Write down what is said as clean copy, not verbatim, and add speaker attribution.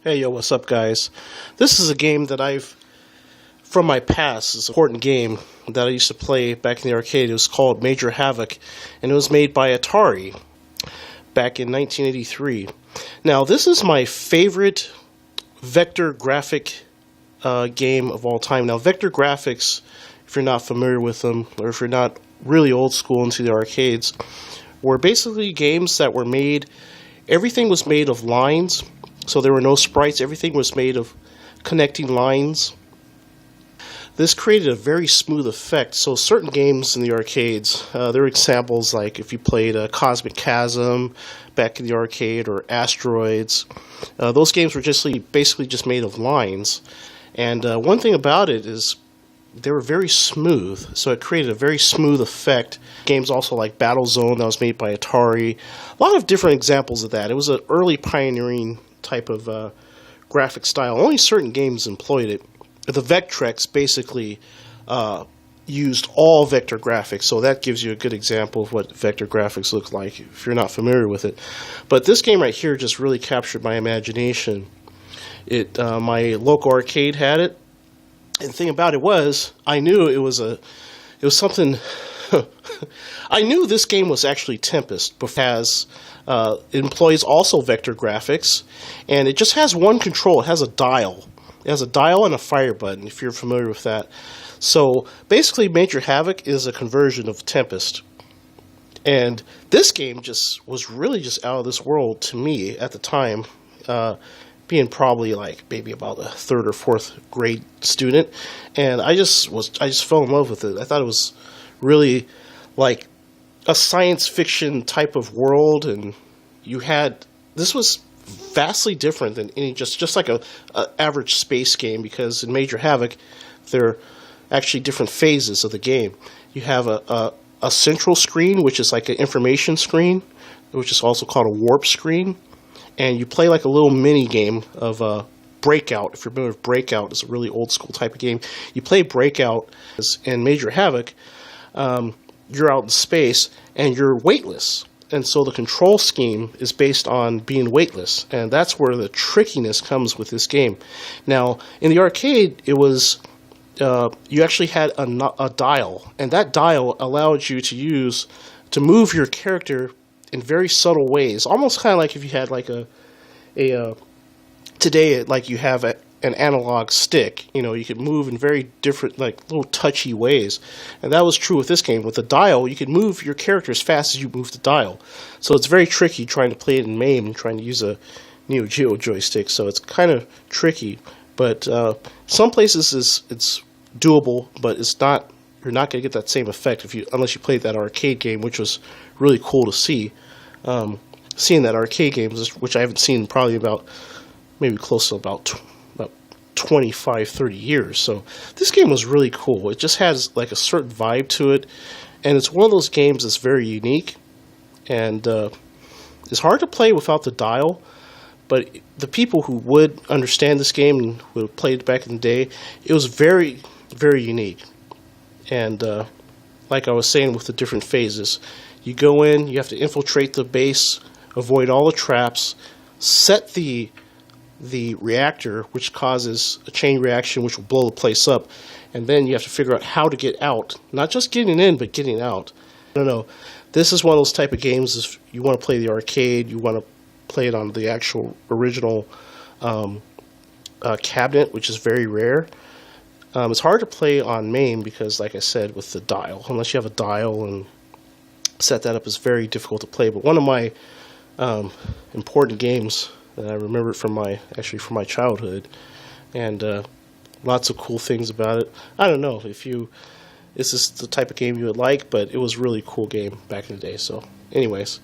Speaker 1: Hey, yo, what's up, guys? This is a game that from my past, it's an important game that I used to play back in the arcade. It was called Major Havoc, and it was made by Atari back in 1983. Now, this is my favorite vector graphic game of all time. Now, vector graphics, if you're not familiar with them, or if you're not really old school into the arcades, were basically games that were made, everything was made of lines. So there were no sprites, everything was made of connecting lines. This created a very smooth effect. So certain games in the arcades, there are examples like if you played Cosmic Chasm back in the arcade or Asteroids. Those games were basically just made of lines. And one thing about it is they were very smooth, so it created a very smooth effect. Games also like Battlezone that was made by Atari. A lot of different examples of that. It was an early pioneering type of graphic style. Only certain games employed it. The Vectrex basically used all vector graphics, so that gives you a good example of what vector graphics look like if you're not familiar with it. But this game right here just really captured my imagination. My local arcade had it, and the thing about it was, I knew it was something. I knew this game was actually Tempest, because it employs also vector graphics, and it just has one control. It has a dial. It has a dial and a fire button, if you're familiar with that. So basically, Major Havoc is a conversion of Tempest. And this game was really just out of this world to me at the time, being probably like maybe about a third or fourth grade student, and I just fell in love with it. I thought it was really like a science fiction type of world, and this was vastly different than any just like a average space game, because in Major Havoc there are actually different phases of the game. You have a central screen, which is like an information screen, which is also called a warp screen, and you play like a little mini game of Breakout. If you're familiar with Breakout, it's a really old school type of game. You play Breakout in Major Havoc. You're out in space and you're weightless, and so the control scheme is based on being weightless, and that's where the trickiness comes with this game. Now, in the arcade, it was you actually had a dial, and that dial allowed you to move your character in very subtle ways, almost kind of like if you had like today, like you have an analog stick. You could move in very different, like little touchy ways, and that was true with this game. With the dial, you could move your character as fast as you move the dial, so it's very tricky trying to play it in MAME and trying to use a Neo Geo joystick, so it's kind of tricky. But some places it's doable, but it's not. You're not going to get that same effect unless you played that arcade game, which was really cool to see. Seeing that arcade game, which I haven't seen probably maybe close to about 25, 30 years. So this game was really cool. It just has like a certain vibe to it, and it's one of those games that's very unique, and it's hard to play without the dial, but the people who would understand this game and who have played it back in the day, it was very, very unique. And like I was saying with the different phases, you go in, you have to infiltrate the base, avoid all the traps, set the reactor, which causes a chain reaction which will blow the place up, and then you have to figure out how to get out. Not just getting in, but getting out. I don't know. This is one of those type of games, if you want to play the arcade, you want to play it on the actual original cabinet, which is very rare. It's hard to play on MAME because, like I said, with the dial, unless you have a dial and set that up, is very difficult to play. But one of my important games that I remember from my childhood, and lots of cool things about it. I don't know if this is the type of game you would like, but it was a really cool game back in the day. So anyways,